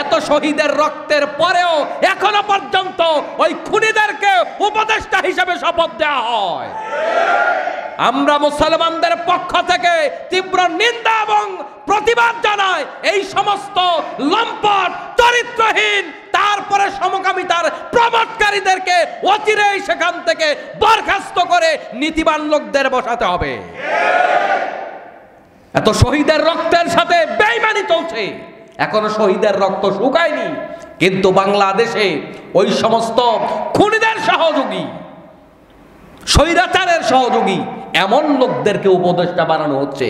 এত শহীদের রক্তের পরেও এখনো পর্যন্ত ওই খুনিদেরকে উপদেষ্টা হিসেবে শপথ দেওয়া হয়। আমরা মুসলমানদের পক্ষ থেকে তীব্র নিন্দা এবং প্রতিবাদ জানাই এই সমস্ত লম্পট, চরিত্রহীন, তারপরে সমকামিতার প্রমোটকারীদেরকে অচিরেই সেখান থেকে বরখাস্ত করে নীতিবান লোকদের বসাতে হবে। এত শহীদের রক্তের সাথে বেঈমানি চলছে, এখনো শহীদের রক্ত শুকায়নি, কিন্তু বাংলাদেশে ওই সমস্ত খুনিদের সহযোগী, স্বৈরাচারের সহযোগী এমন লোকদেরকে উপদেষ্টা বানানো হচ্ছে।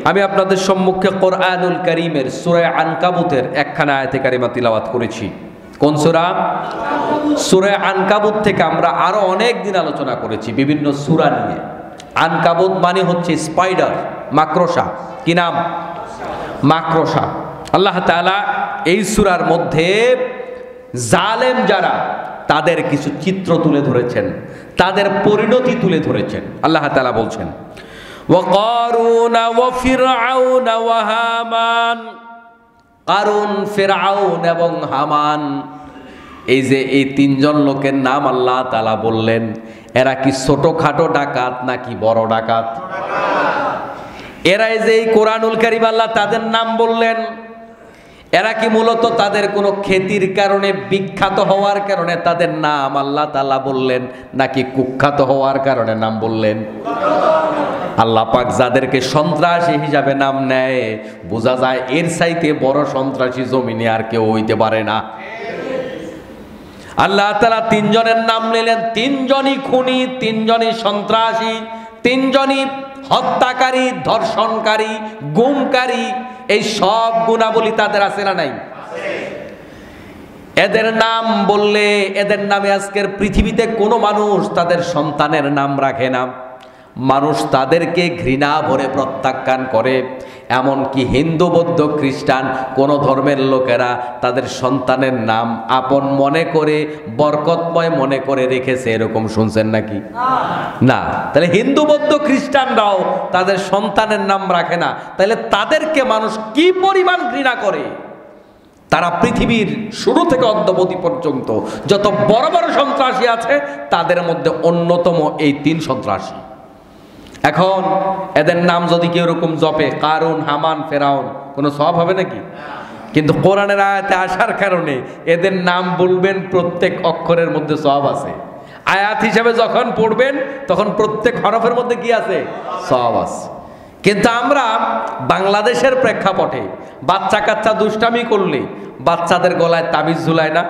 আমি আপনাদের সম্মুখে কোরআনুল কারীমের সূরা আনকাবুতের একখানা আয়াতে কারিমা তিলাওয়াত করেছি। কোন সূরা? সূরা আনকাবুত থেকে আমরা আরো অনেক দিন আলোচনা করেছি বিভিন্ন সূরা নিয়ে। আনকাবুত মানে হচ্ছে স্পাইডার, মাকড়সা। কি নাম? মাকড়সা। আল্লাহ তাআলা এই সূরার মধ্যে জালেম যারা তাদের কিছু চিত্র তুলে ধরেছেন, তাদের পরিণতি তুলে ধরেছেন। আল্লাহ তাআলা বলছেন وقارون وفرعون وهامان, কারুন, ফিরআউন এবং হামান, এই যে এই তিনজন লোকের নাম আল্লাহ তাআলা বললেন, এরা কি ছোটখাটো ডাকাত নাকি বড় ডাকাত? এরা এই যে এই কোরআনুল কারীম আল্লাহ তাদের নাম বললেন, এরা কি মূলত তাদের কোনো খ্যাতির কারণে, বিখ্যাত হওয়ার কারণে তাদের নাম আল্লাহ তাআলা বললেন, নাকি কুখ্যাত হওয়ার কারণে নাম বললেন? আল্লাহ পাক যাদেরকে সন্ত্রাসী হিসাবে নাম নেয়, বোঝা যায় এর চাইতে বড় সন্ত্রাসী জমিনে আর কেউ হইতে পারে না। আল্লাহ তাআলা তিনজনের নাম নিলেন, তিনজনই খুনি, তিনজনই সন্ত্রাসী, তিনজনই হত্যাকারী, ধর্ষণকারী, গুমকারী। এই সব গুণাবলী তাদের আছে না নাই? এদের নাম বললে, এদের নামে আজকের পৃথিবীতে কোনো মানুষ তাদের সন্তানের নাম রাখে না। মানুষ তাদেরকে ঘৃণা ভরে প্রত্যাখ্যান করে। এমনকি হিন্দু, বৌদ্ধ, খ্রিস্টান কোন ধর্মের লোকেরা তাদের সন্তানের নাম আপন মনে করে, বরকতময় মনে করে রেখেছে, এরকম শুনছেন নাকি? না। তাহলে হিন্দু, বৌদ্ধ, খ্রিস্টানরাও তাদের সন্তানের নাম রাখে না, তাহলে তাদেরকে মানুষ কি পরিমাণ ঘৃণা করে? তারা পৃথিবীর শুরু থেকে অদ্যাবধি পর্যন্ত যত বড় বড় সন্ত্রাসী আছে তাদের মধ্যে অন্যতম এই তিন সন্ত্রাসী। এখন এদের নাম যদি কেউ এরকম জপে, কারুন, হামান, ফেরাউন, কোনো সওয়াব হবে নাকি? কিন্তু কোরআনের আয়াতে আসার কারণে এদের নাম বলবেন, প্রত্যেক অক্ষরের মধ্যে সওয়াব আছে। আয়াত হিসেবে যখন পড়বেন তখন প্রত্যেক হরফের মধ্যে কি আছে? সওয়াব আছে। কিন্তু আমরা বাংলাদেশের প্রেক্ষাপটে বাচ্চা কাচ্চা দুষ্টামি করলে বাচ্চাদের গলায় তাবিজ ঝুলায় না?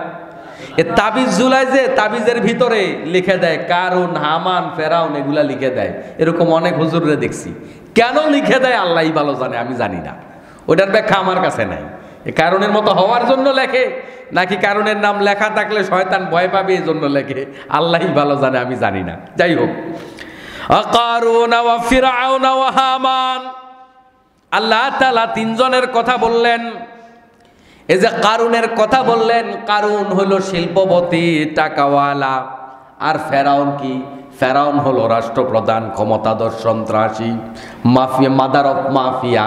এ তাবিজ ঝুলায় যে তাবিজের ভিতরে লিখে দেয় কারুন, হামান, ফেরাউন, এগুলা লিখে দেয়। এরকম অনেক হুজুররে দেখছি। কেন লিখে দেয় আল্লাহই ভালো জানে, আমি জানি না। ওটার ব্যাখ্যা আমার কাছে নাই। এ কারণের মতো হওয়ার জন্য লেখে, নাকি কারণের নাম লেখা থাকলে শয়তান ভয় পাবে এই জন্য লেখে, আল্লাহই ভালো জানে, আমি জানি না। যাই হোক, কারুন ওয়া ফিরআউন ওয়া হামান, আল্লাহ তাআলা তিনজনের কথা বললেন। এই যে কারুনের কথা বললেন, কারুন হলো শিল্পপতি, টাকাওয়ালা। আর ফেরাউন কি? ফেরাউন হলো রাষ্ট্রপ্রধান, ক্ষমতাধর, সন্ত্রাসী, মাফিয়া, মাদার অফ মাফিয়া।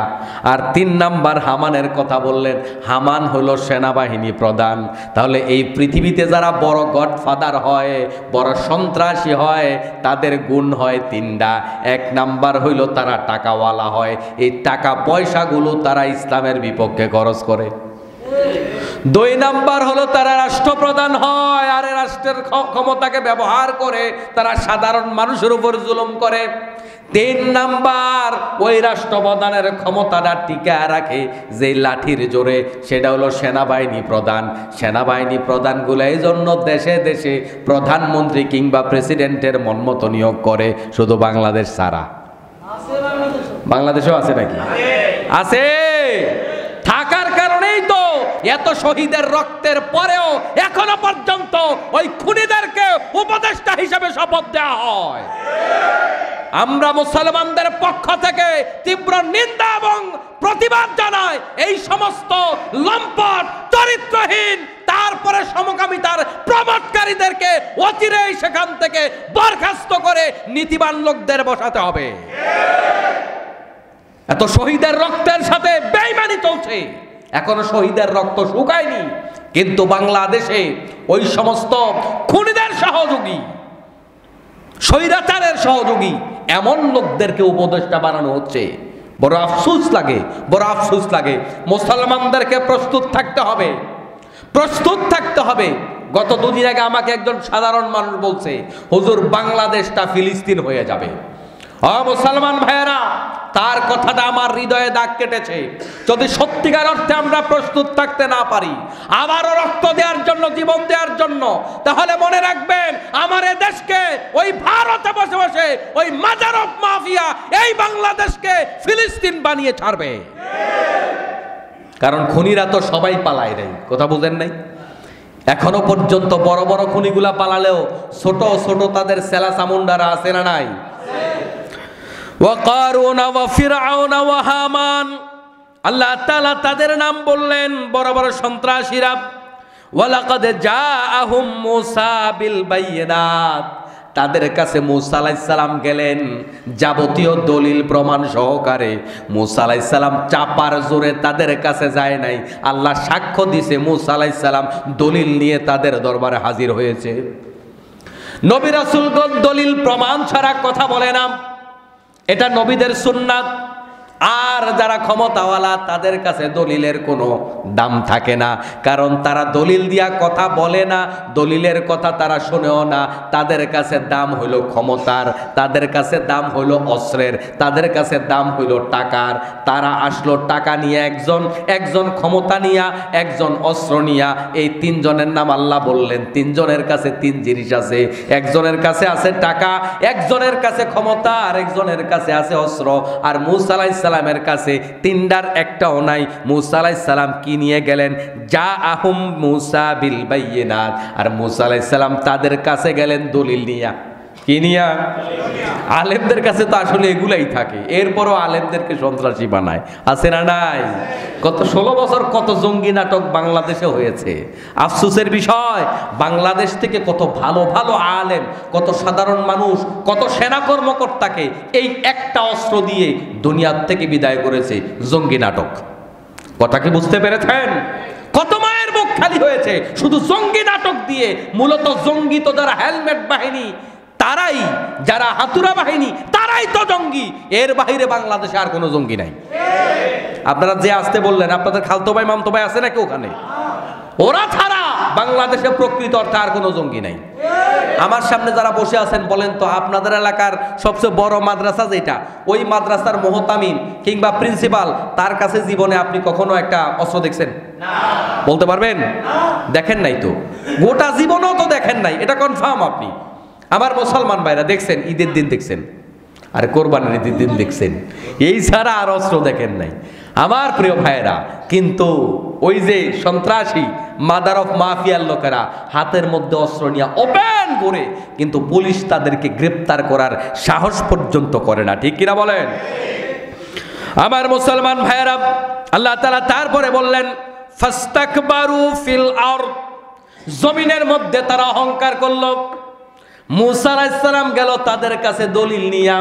আর 3 নাম্বার হামানের কথা বললেন, হামান হলো সেনাবাহিনী প্রধান। তাহলে এই পৃথিবীতে যারা বড় গডফাদার হয়, বড় সন্ত্রাসী হয়, তাদের গুণ হয় 3টা। 1 নাম্বার হইল তারা টাকাওয়ালা হয়। এই টাকা পয়সাগুলো তারা ইসলামের বিপক্ষে খরচ করে। 2 নাম্বার হলো তারা রাষ্ট্রপ্রধান হয়, আর রাষ্ট্রের ক্ষমতাকে ব্যবহার করে তারা সাধারণ মানুষের উপর জুলুম করে। 3 নাম্বার, ওই রাষ্ট্রপ্রধানের ক্ষমতাটা টিকা রাখে যে লাঠির জোরে, সেটা হলো সেনাবাহিনী প্রধান। সেনাবাহিনী প্রধানগুলো এই জন্য দেশে দেশে প্রধানমন্ত্রী কিংবা প্রেসিডেন্টের মনমতো নিয়োগ করে, শুধু বাংলাদেশ ছাড়া। বাংলাদেশেও আছে নাকি? আছে। থাকার কারণেই তো এত শহীদের রক্তের পরেও এখনো পর্যন্ত ওই খুনিদেরকে উপদেষ্টা হিসেবে শপথ দেওয়া হয়। আমরা মুসলমানদের পক্ষ থেকে তীব্র নিন্দা এবং প্রতিবাদ জানাই এই সমস্ত লম্পট, চরিত্রহীন, তারপরে সমকামিতার প্রমোটকারীদেরকে অচিরেই সেখান থেকে বরখাস্ত করে নীতিবান লোকদের বসাতে হবে। এত শহীদের রক্তের সাথে বেঈমানি চলছে, এখনো শহীদের রক্ত শুকায়নি, কিন্তু বাংলাদেশে ওই সমস্ত খুনিদের সহযোগী, স্বৈরাচারের সহযোগী এমন লোকদেরকে উপদেষ্টা বানানো হচ্ছে। বড় আফসোস লাগে, বড় আফসোস লাগে। মুসলমানদেরকে প্রস্তুত থাকতে হবে, প্রস্তুত থাকতে হবে। গত দুদিন আগে আমাকে একজন সাধারণ মানুষ বলছে, হুজুর বাংলাদেশটা ফিলিস্তিন হয়ে যাবে। মুসলমান ভাইয়েরা, তার কথাটা আমার হৃদয়ে দাগ কেটেছে। যদি সত্যিকার অর্থে আমরা প্রস্তুত থাকতে না পারি আবারও রক্ত দেওয়ার জন্য, জীবন দেওয়ার জন্য, তাহলে মনে রাখবেন আমার এ দেশকে ওই ভারতে বসে বসে ওই মাজার অফ মাফিয়া এই বাংলাদেশকে ফিলিস্তিন বানিয়ে ছাড়বে। কারণ খুনিরা তো সবাই পালায় নাই, কথা বুঝেন নাই? এখনো পর্যন্ত বড় বড় খুনিগুলা পালালেও ছোট ছোট তাদের সেলা চামুন্ডারা আছে না নাই? ওয়াকারুন ওয়া ফিরআউন ওয়া হামান, আল্লাহ তাআলা তাদের নাম বললেন, বড় বড় সন্ত্রাসীরা। ওয়ালাকাদ জাআহুম মূসা বিল বাইয়িনাত, তাদের কাছে মূসা আলাইহিস সালাম গেলেন যাবতীয় দলিল প্রমাণ সহকারে। মূসা আলাইহিস সালাম চাপার জোরে তাদের কাছে যায় নাই, আল্লাহ সাক্ষ্য দিছে মূসা আলাইহিস সালাম দলিল নিয়ে তাদের দরবারে হাজির হয়েছে। নবী রাসূলগণ দলিল প্রমাণ ছাড়া কথা বলে না, এটা নবীদের সুন্নাত। আর যারা ক্ষমতাওয়ালা তাদের কাছে দলিলের কোনো দাম থাকে না, কারণ তারা দলিল দিয়া কথা বলে না, দলিলের কথা তারা শোনেও না। তাদের কাছে দাম হইল ক্ষমতার, তাদের কাছে দাম হইল অস্ত্রের, তাদের কাছে দাম হইল টাকার। তারা আসলো টাকা নিয়ে একজন, একজন ক্ষমতা নিয়া, একজন অস্ত্র নিয়া। এই তিনজনের নাম আল্লাহ বললেন, তিনজনের কাছে তিন জিনিস আছে। একজনের কাছে আছে টাকা, একজনের কাছে ক্ষমতা, আর একজনের কাছে আছে অস্ত্র। আর মূসা আলাইহিস সালামের কাছে তিনটার একটাও নাই। মূসা আলাইহিস সালাম কি নিয়ে গেলেন? জাআহুম মূসা বিল বাইয়িনাত। আর মূসা আলাইহিস সালাম তাদের কাছে গেলেন দলিল নিয়া। কি নিয়া? আলেমদের কাছে তো আসলে এগুলাই থাকে, এরপরও আলেমদেরকে সন্ত্রাসী বানায়, আছে না নাই? গত 16 বছর কত জঙ্গি নাটক বাংলাদেশে হয়েছে। আফসোসের বিষয়, বাংলাদেশ থেকে কত ভালো ভালো আলেম, কত সাধারণ মানুষ, কত সেনা কর্মকর্তাকে এই একটা অস্ত্র দিয়ে দুনিয়ার থেকে বিদায় করেছে জঙ্গি নাটক। কথা কি বুঝতে পেরেছেন? কত মায়ের মুখ খালি হয়েছে শুধু জঙ্গি নাটক দিয়ে। মূলত জঙ্গি তো যারা হেলমেট বাহিনী, তারাই, যারা হাতুরা বাহিনী, তারাই তো জঙ্গি। এর বাইরে বাংলাদেশে আর কোনো জঙ্গি নাই। আপনারা যে আসতে বললেন, আপনাদের খালতো ভাই মামতো ভাই আছে নাকি ওখানে? ওরা ছাড়া বাংলাদেশে প্রকৃত অর্থে আর কোনো জঙ্গি নাই। আমার সামনে যারা বসে আছেন, বলেন তো আপনাদের এলাকার সবচেয়ে বড় মাদ্রাসা যেটা, ওই মাদ্রাসার মুহতামিম কিংবা প্রিন্সিপাল, তার কাছে জীবনে আপনি কখনো একটা অস্ত্র দেখছেন? বলতে পারবেন? দেখেন নাই তো, গোটা জীবনেও তো দেখেন নাই, এটা কনফার্ম আপনি। আমার মুসলমান ভাইরা দেখছেন, ঈদের দিন দেখছেন, আর কোরবানির ঈদের দিন দেখছেন, এই ছাড়া আর অস্ত্র দেখেন নাই আমার প্রিয় ভাইরা। কিন্তু ওই যে সন্ত্রাসী মাদার অফ মাফিয়ার লোকেরা হাতের মধ্যে অস্ত্র নিয়ে ওপেন করে, কিন্তু পুলিশ তাদেরকে গ্রেপ্তার করার সাহস পর্যন্ত করে না, ঠিক কিনা বলেন? আমার মুসলমান ভাইরা, আল্লাহ তাআলা তারপরে বললেন ফাস্তাকবারু ফিল আরদ, জমিনের মধ্যে তারা অহংকার করলো। মূসা আলাইহিস সালাম গেল তাদের কাছে দলিল নিয়া,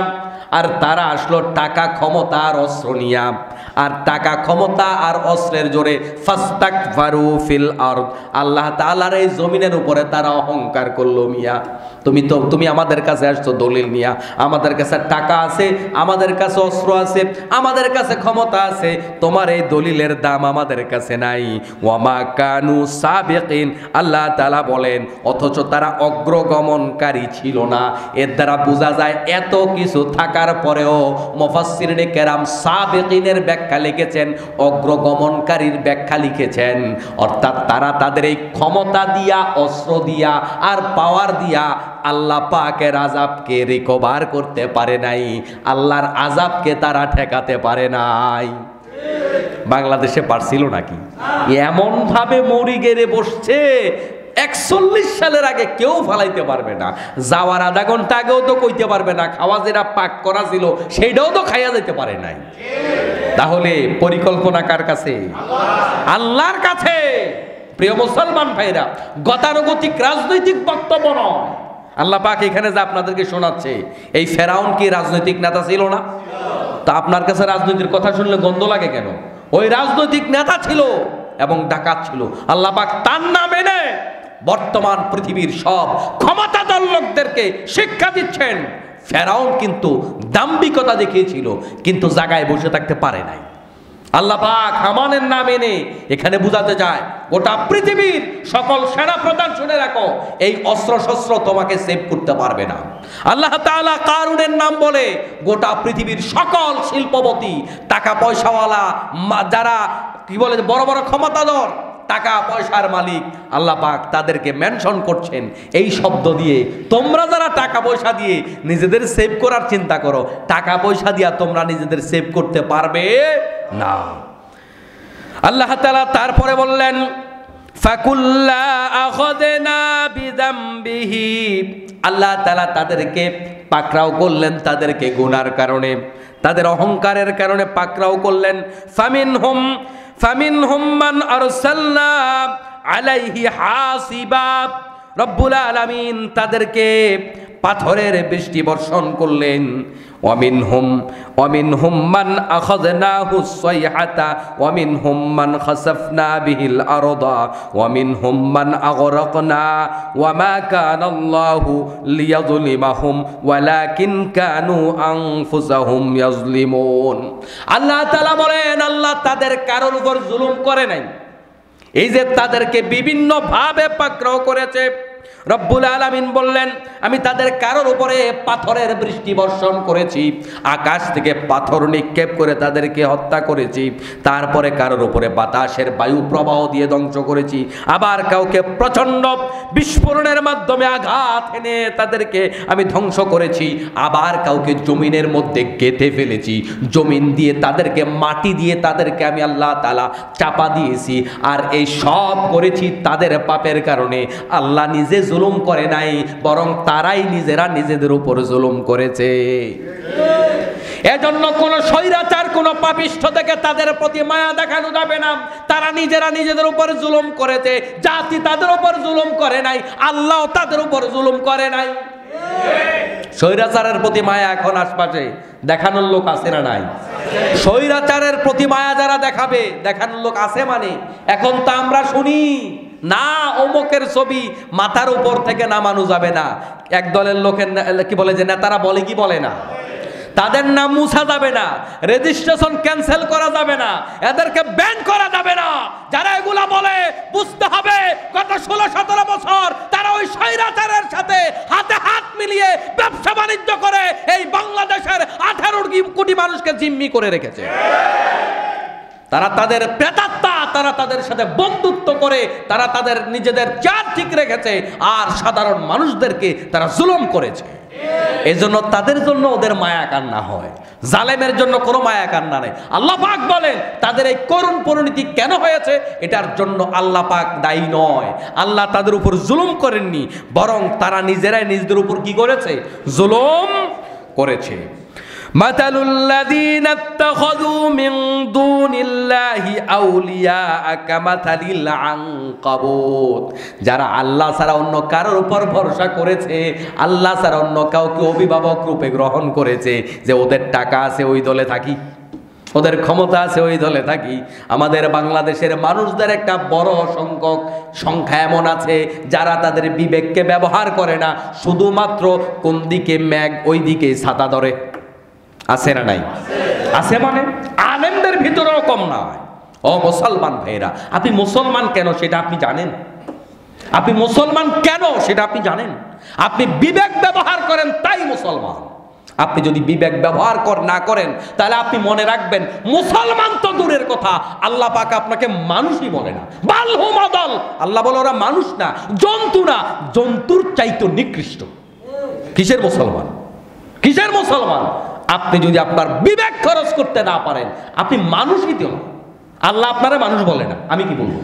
আর তারা আসলো টাকা, ক্ষমতা আর অস্ত্র নিয়া। আর টাকা, ক্ষমতা আর অস্ত্রের জোরে ফাস্তাকবারু ফিল আরদ, আল্লাহ তাআলার এই জমিনের উপরে তারা অহংকার করলো। মিয়া, তুমি আমাদের কাছে আসছো দলিল নিয়া, আমাদের কাছে টাকা আছে, আমাদের কাছে অস্ত্র আছে, আমাদের কাছে ক্ষমতা আছে, তোমার এই দলিলের দাম আমাদের কাছে নাই। ওয়ামা কানু সাবিকিন, আল্লাহ তাআলা বলেন অথচ তারা অগ্রগমনকারী ছিল না। এর দ্বারা বোঝা যায় এত কিছু থাকার পরেও মুফাসসিরিনে কেরাম সাবিকিনের ব্যাখ্যা লিখেছেন, অগ্রগমনকারীর ব্যাখ্যা লিখেছেন। অর্থাৎ তারা তাদের এই ক্ষমতা দিয়া, অস্ত্র দিয়া আর পাওয়ার দিয়া আল্লাহ পাকের আযাবকে রিকভার করতে পারে নাই, আল্লাহর আযাবকে তারা ঠেকাতে পারে নাই। বাংলাদেশে পারছিল নাকি? এমন ভাবে মরি গেড়ে বসছে, 41 সালের আগে কেউ ফালাইতে পারবে না। যাওয়ার আধা ঘন্টা আগেও তো কইতে পারবে না, খাওয়া যেটা পাক করা ছিল সেইটাও তো খাইয়া যেতে পারে নাই। তাহলে পরিকল্পনা কার কাছে? আল্লাহর কাছে। প্রিয় মুসলমান ভাইরা, গতানুগতিক রাজনৈতিক বক্তব্য নয়। আল্লাহ পাক এখানে যা আপনাদেরকে শোনাচ্ছে, এই ফেরাউন কি রাজনৈতিক নেতা ছিল না? তা আপনার কাছে রাজনীতির কথা শুনলে গন্ধ লাগে কেন? ওই রাজনৈতিক নেতা ছিল এবং ডাকাত ছিল। আল্লাহ পাক তার নাম এনে বর্তমান পৃথিবীর সব ক্ষমতাধর লোকদেরকে শিক্ষা দিচ্ছেন। ফেরাউন কিন্তু দাম্ভিকতা দেখিয়েছিল, কিন্তু জায়গায় বসে থাকতে পারে নাই। আল্লাহ পাক হামানের নাম এনে এখানে বুঝাতে চায়, গোটা পৃথিবীর সকল সেনা প্রধান শুনে রাখো, এই অস্ত্র শস্ত্র তোমাকে সেভ করতে পারবে না। আল্লাহ তাআলা কারুনের নাম বলে গোটা পৃথিবীর সকল শিল্পপতি, টাকা পয়সাওয়ালা, যারা কি বলে বড় বড় ক্ষমতাধর, টাকা পয়সার মালিক, আল্লাহ পাক তাদেরকে মেনশন করছেন এই শব্দ দিয়ে। তোমরা যারা টাকা পয়সা দিয়ে নিজেদের সেভ করার চিন্তা করো, টাকা পয়সা দিয়া তোমরা নিজেদের সেভ করতে পারবে না। আল্লাহ তাআলা তারপরে বললেন, ফাকুল্লা আখাযনা বিযামবিহি, আল্লাহ তাআলা তাদেরকে পাকড়াও করলেন, তাদেরকে গুনার কারণে, তাদের অহংকারের কারণে পাকড়াও করলেন। ফামিনহুম মান আরসালনা আলাইহি হাসিবা, রব্বুল আলামিন তাদেরকে পাথরের বৃষ্টি বর্ষণ করলেন। ওয়ামিনহুম মান আখাযনাহু সাইহাতা ওয়ামিনহুম মান খাসাফনা বিহিল আরদা ওয়ামিনহুম মান আগরাকনা ওয়ামা কানাল্লাহু লিয়াযলিমাহুম ওয়ালাকিন কানু আনফুসাহুম ইয়াজলিমুন। আল্লাহ তাআলা বলেন, আল্লাহ তাদের কারোর উপর জুলুম করে নাই। এই যে তাদেরকে বিভিন্ন ভাবে পাকড়াও করেছে, রব্বুল আলামিন বললেন, আমি তাদের কারোর উপরে পাথরের বৃষ্টি বর্ষণ করেছি, আকাশ থেকে পাথর নিক্ষেপ করে তাদেরকে হত্যা করেছি। তারপরে কারোর উপরে বাতাসের বায়ু প্রবাহ দিয়ে ধ্বংস করেছি। আবার কাউকে প্রচণ্ড বিস্ফোরণের মাধ্যমে আঘাত এনে তাদেরকে আমি ধ্বংস করেছি। আবার কাউকে জমিনের মধ্যে গেঁথে ফেলেছি, জমিন দিয়ে তাদেরকে, মাটি দিয়ে তাদেরকে আমি আল্লাহ তাআলা চাপা দিয়েছি। আর এই সব করেছি তাদের পাপের কারণে। আল্লাহ নিজে জুলুম করে নাই, বরং তারাই নিজেরা নিজেদের উপর জুলুম করেছে। এজন্য কোন স্বৈরাচার, কোন পাপিষ্ঠ থেকে তাদের প্রতি মায়া দেখানো যাবে না। তারা নিজেরা নিজেদের উপর জুলুম করেছে, জাতি তাদের উপর জুলুম করে নাই, আল্লাহ তাদের উপর জুলুম করে নাই। স্বৈরাচারের প্রতি মায়া এখন আশপাশে দেখানোর লোক আছে না নাই? স্বৈরাচারের প্রতি মায়া যারা দেখাবে, দেখানোর লোক আছে মানে এখন তা আমরা শুনি না। অমুকের ছবি মাথার উপর থেকে নামানো যাবে না। এক দলের লোকের কি বলে যে নেতারা বলে কি বলে না, তাদের নাম মুছা যাবে না, রেজিস্ট্রেশন ক্যান্সেল করা যাবে না, এদেরকে ব্যান করা যাবে না। যারা এগুলা বলে বুঝতে হবে গত 16-17 বছর তারা ওই স্বৈরাচারের সাথে হাতে হাত মিলিয়ে ব্যবসা বাণিজ্য করে এই বাংলাদেশের 18 কোটি মানুষকে জিম্মি করে রেখেছে। তারা তাদের প্রেতাত্মা, তারা তাদের সাথে বন্ধুত্ব করে তারা তাদের নিজেদের চার ঠিক রেখেছে, আর সাধারণ মানুষদেরকে তারা জুলুম করেছে। এজন্য তাদের জন্য ওদের মায়া কান্না হয়, জালেমের জন্য কোনো মায়া কান্না নেই। আল্লাহ পাক বলেন তাদের এই করুণ পরিণতি কেন হয়েছে, এটার জন্য আল্লাহ পাক দায়ী নয়। আল্লাহ তাদের উপর জুলুম করেননি, বরং তারা নিজেরাই নিজেদের উপর কি করেছে, জুলুম করেছে। মাতালুল্লাযীনা ইত্তাখাযু মিন দুনিল্লাহি আউলিয়া কামাতালিল আনকাবুত, যারা আল্লাহ ছাড়া অন্য কারোর উপর ভরসা করেছে, আল্লাহ ছাড়া অন্য কাউকে অভিভাবক রূপে গ্রহণ করেছে, যে ওদের টাকা আছে ওই দলে থাকি, ওদের ক্ষমতা আছে ওই দলে থাকি। আমাদের বাংলাদেশের মানুষদের একটা বড় সংখ্যা এমন আছে যারা তাদের বিবেককে ব্যবহার করে না, শুধুমাত্র কোন দিকে মেঘ ওই দিকে ছাতা ধরে। আছে না নাই? আছে মানে আলেমদের ভিতরেও কম নয়। ও মুসলমান ভাইরা, আপনি মুসলমান কেন সেটা আপনি জানেন? আপনি মুসলমান কেন সেটা আপনি জানেন? আপনি বিবেক ব্যবহার করেন তাই মুসলমান। আপনি যদি বিবেক ব্যবহার না করেন তাহলে আপনি মনে রাখবেন মুসলমান তো দূরের কথা, আল্লাহ পাক আপনাকে মানুষই বলে না। বাল হুম আদাল, আল্লাহ বলে ওরা মানুষ না, জন্তু না, জন্তুর চাইতো নিকৃষ্ট। কিসের মুসলমান, কিসের মুসলমান? আপনি যদি আপনার বিবেক খরচ করতে না পারেন আপনি মানুষই তো না। আল্লাহ আপনারা মানুষ বলে না, আমি কি বলবো?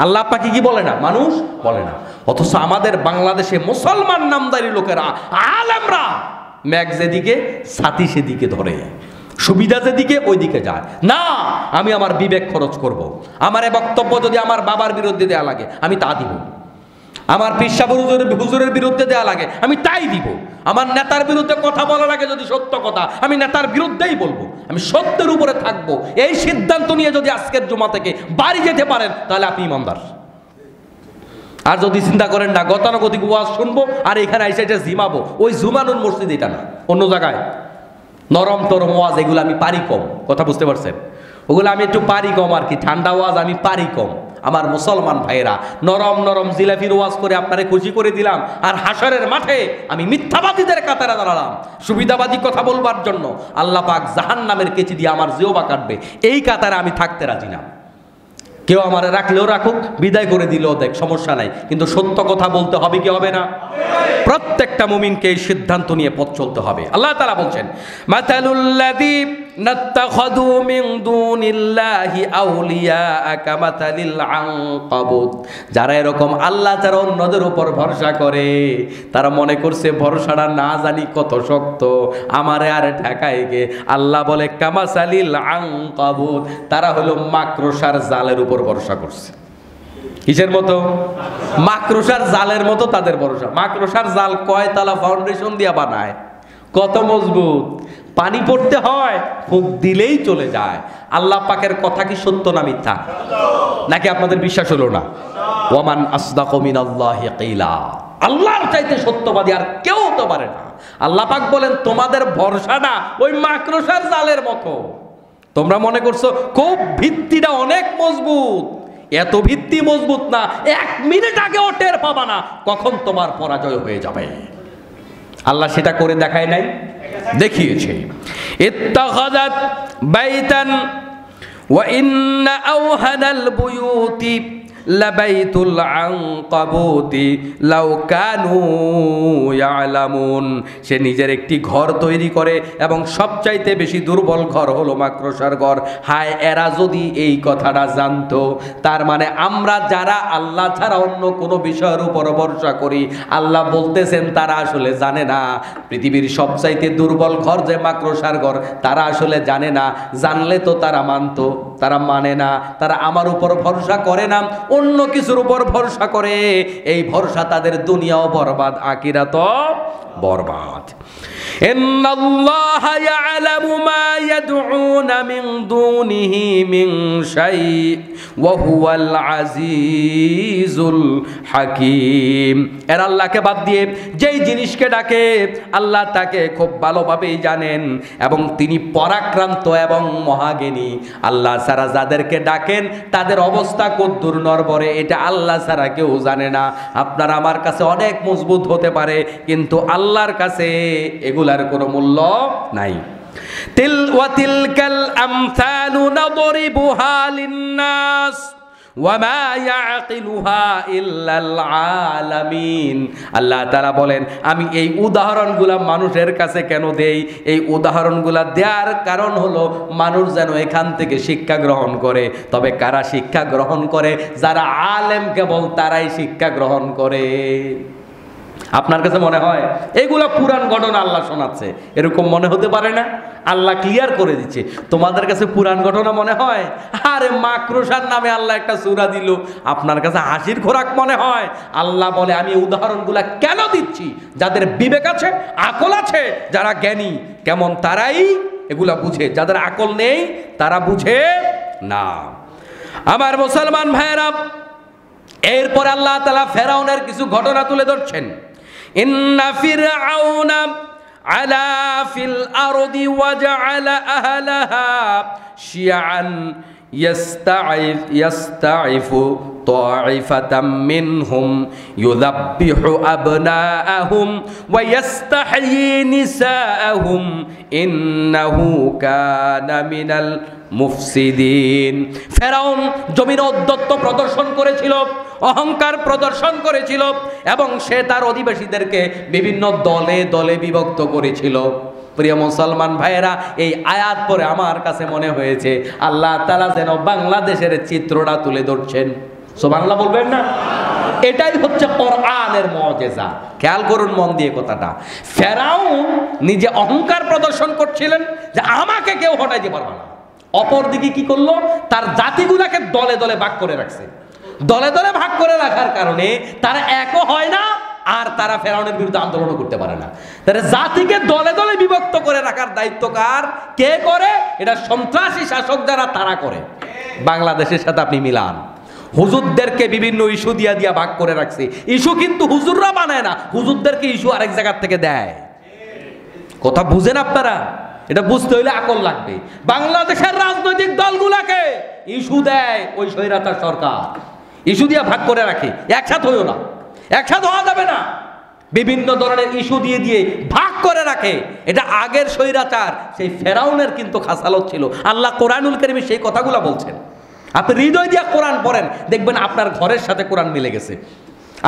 আল্লাহ আপনাকে কি বলে না, মানুষ বলে না। অথচ আমাদের বাংলাদেশে মুসলমান নামদারি লোকেরা, আলেমরা ম্যাগ যেদিকে ছাতি সেদিকে ধরে, সুবিধা যেদিকে ওই দিকে যায় না। আমি আমার বিবেক খরচ করব। আমার এই বক্তব্য যদি আমার বাবার বিরুদ্ধে দেয়া লাগে আমি তা দিব, আমার পিসা হুজুরের বিরুদ্ধে দেয়া লাগে আমি তাই দিব, আমার নেতার বিরুদ্ধে কথা বলা লাগে যদি সত্য কথা আমি নেতার বিরুদ্ধেই বলবো। আমি সত্যের উপরে থাকবো, এই সিদ্ধান্ত নিয়ে যদি আজকের জুমা থেকে বাড়ি যেতে পারেন তাহলে আপনি ইমানদার। আর যদি চিন্তা করেন না গতানুগতিক ওয়াজ শুনবো আর এখানে আইসা এটা জিমাবো, ওই জুমানুর মসজিদ এটা না, অন্য জায়গায় নরম তরম ওয়াজ এগুলো আমি পারি কম, কথা বুঝতে পারছেন? ওগুলো আমি একটু পারি কম আর কি, ঠান্ডা ওয়াজ আমি পারি কম। আমার মুসলমান ভাইরা, নরম নরম জিলাফির ওয়াজ করে আপনারে খুশি করে দিলাম, আর হাসরের মাঠে আমি মিথ্যাবাদীদের কাতারে দাঁড়ালাম সুবিধাবাদী কথা বলবার জন্য। আল্লাহ পাক জাহান্নামের কেচি দিয়ে আমার জিহ্বা কাটবে, এই কাতারে আমি থাকতে রাজি না। কেউ আমার রাখলেও রাখুক, বিদায় করে দিলেও দেখ, সমস্যা নাই, কিন্তু সত্য কথা বলতে হবে কি হবে না? প্রত্যেকটা মুমিনকে এই সিদ্ধান্ত নিয়ে পথ চলতে হবে। আল্লাহ তাআলা বলছেন, মাতালুল্লাযী নাত্তাখাযু মিন দুনিল্লাহি আউলিয়া কামাতালিল আনকাবুত, যারা এরকম আল্লাহ ছাড়া অন্যদের উপর ভরসা করে, তারা মনে করছে ভরসাটা না জানি কত শক্ত, আমারে আর ঠেকায় গে। আল্লাহ বলে কামাসালিল আনকাবুত, তারা হলো মাকড়সার জালের উপর ভরসা করছে। কিসের মতো? মাকড়সার জালের মতো তাদের ভরসা। মাকড়সার জাল কয়তলা ফাউন্ডেশন দিয়া বানায়, কত মজবুত, পানি পড়তে হয় ফুঁক দিলেই চলে যায়। আল্লাহ পাকের কথা কি সত্য না মিথ্যা? নাকি আপনাদের বিশ্বাস হলো না? ওয়ামান আসদাকু মিনাল্লাহি কিলা, আল্লাহর চাইতে সত্যবাদী আর কেউ হতে পারে না। আল্লাহ পাক বলেন তোমাদের ভরসাটা ওই মাকড়সার জালের মতো। তোমরা মনে করছো খুব ভিত্তিটা অনেক মজবুত, এত ভিত্তি মজবুত না, 1 মিনিট আগেও টের পাবা না কখন তোমার পরাজয় হয়ে যাবে। আল্লাহ সেটা করে দেখায় নাই, দেখিয়েছে। ইত্তাখাযাত বাইতান ওয়া ইন্না আওহানাল বুয়ুতি লাবাইতুল আনকাবুতি লাউ কানু ইয়ালামুন, সে নিজের একটি ঘর তৈরি করে এবং সবচাইতে বেশি দুর্বল ঘর হলো মাকড়সার ঘর। হায় এরা যদি এই কথাটা জানতো। তার মানে আমরা যারা আল্লাহ ছাড়া অন্য কোনো বিষয়ের উপর ভরসা করি, আল্লাহ বলতেছেন তারা আসলে জানে না পৃথিবীর সবচাইতে দুর্বল ঘর যে মাকড়সার ঘর, তারা আসলে জানে না। জানলে তো তারা মানতো, তারা মানে না, তারা আমার উপর ভরসা করে না, অন্য কিছুর উপর ভরসা করে। এই ভরসা তাদের দুনিয়াও বরবাদ, আখিরাতও বরবাদ। ইন্নাল্লাহা ইয়ালামু মা ইয়াদউনা মিন দুনিহি মিন শাই ওয়া হুয়াল আজিজুল হাকীম। এর আল্লাহকে বাদ দিয়ে যেই জিনিসকে ডাকে আল্লাহ তাকে খুব ভালোভাবেই জানেন এবং তিনি পরাক্রান্ত এবং মহাজ্ঞানী। আল্লাহ ছাড়া যাদেরকে ডাকেন তাদের অবস্থা কদ্দুর নড়বড়ে এটা আল্লাহ ছাড়া কেউ জানে না। আপনার আমার কাছে অনেক মজবুত হতে পারে, কিন্তু আল্লাহর কাছে এগুলার কোনো মূল্য নাই। তিলকাল আমসালু নাদরিবুহা লিন্নাস ওয়া মা ইয়াকিলুহা ইল্লাল আলামিন। আল্লাহ তাআলা বলেন আমি এই উদাহরণগুলা মানুষের কাছে কেন দেই? এই উদাহরণগুলা দেওয়ার কারণ হলো মানুষ যেন এখান থেকে শিক্ষা গ্রহণ করে। তবে কারা শিক্ষা গ্রহণ করে? যারা আলেম, কেবল তারাই শিক্ষা গ্রহণ করে। আপনার কাছে মনে হয় এগুলা পুরাণ ঘটনা আল্লাহ শোনাচ্ছে, এরকম মনে হতে পারে না? আল্লাহ ক্লিয়ার করে দিচ্ছে। তোমাদের কাছে পুরাণ ঘটনা মনে হয়? আরে মাকড়সার নামে আল্লাহ একটা সূরা দিল, আপনার কাছে হাসির খোরাক মনে হয়? আল্লাহ বলে আমি উদাহরণগুলা কেন দিচ্ছি? যাদের বিবেক আছে, আকল আছে, যারা জ্ঞানী কেমন তারাই এগুলা বুঝে, যাদের আকল নেই তারা বুঝে না। আমার মুসলমান ভাইয়েরা, এরপর আল্লাহ তাআলা ফেরাউনের কিছু ঘটনা তুলে ধরছেন। ইন্না ফিরআউনা আলা ফিল আরদি ওয়া জাআলা আহলাহা শিয়াআন ইয়াস্তাইফু তাইফাতাম মিনহুম ইউযাব্বিহু আবনাআহুম ওয়া ইয়াস্তাহয়ী নিসাআহুম ইন্নাহু কানা মিনাল মুফসিদিন। ফেরাউন জমির ঔদ্ধত্য প্রদর্শন করেছিল, অহংকার প্রদর্শন করেছিল এবং সে তার অধিবাসীদেরকে বিভিন্ন দলে দলে বিভক্ত করেছিল। প্রিয় মুসলমান ভাইয়েরা, এই আয়াত পরে আমার কাছে মনে হয়েছে আল্লাহ তাআলা যেন বাংলাদেশের চিত্রটা তুলে ধরছেন। সুবহানাল্লাহ বলবেন না? এটাই হচ্ছে কোরআনের মুজিজা। খেয়াল করুন মন দিয়ে কথাটা। ফেরাউন নিজে অহংকার প্রদর্শন করছিলেন যে আমাকে কেউ হটাইতে পারবে না। অপরদিকে কি করলো? তার জাতিগুলাকে দলে দলে ভাগ করে রাখছে। দলে দলে ভাগ করে রাখার কারণে তারা একও হয় না আর তারা ফেরাউনের বিরুদ্ধে আন্দোলন করতে পারে না। তাহলে জাতিকে দলে দলে বিভক্ত করে রাখার দায়িত্ব কার, কে করে? এটা সন্ত্রাসী শাসক যারা তারা করে। বাংলাদেশের সাথে আপনি মিলান, হুজুরদেরকে বিভিন্ন ইস্যু দিয়া দিয়া ভাগ করে রাখছে। ইস্যু কিন্তু হুজুররা বানায় না, হুজুরদেরকে ইস্যু আরেক জায়গার থেকে দেয়। কথা বুঝেন আপনারা? এটা বুঝতে হইলে আকল লাগবে। বাংলাদেশের রাজনৈতিক দলগুলাকে ইস্যু দেয় ওই স্বৈরাচার সরকার, ইস্যু দিয়ে ভাগ করে রাখে। একসাথে হইও না, একসাথে হওয়া যাবে না। বিভিন্ন ধরনের ইস্যু দিয়ে দিয়ে ভাগ করে রাখে। এটা আগের স্বৈরাচার সেই ফেরাউনের কিন্তু খাসালত ছিল। আল্লাহ কোরআনুল কারীমে সেই কথাগুলো বলছেন। আপনি হৃদয় দিয়ে কোরআন পড়েন, দেখবেন আপনার ঘরের সাথে কোরআন মিলে গেছে,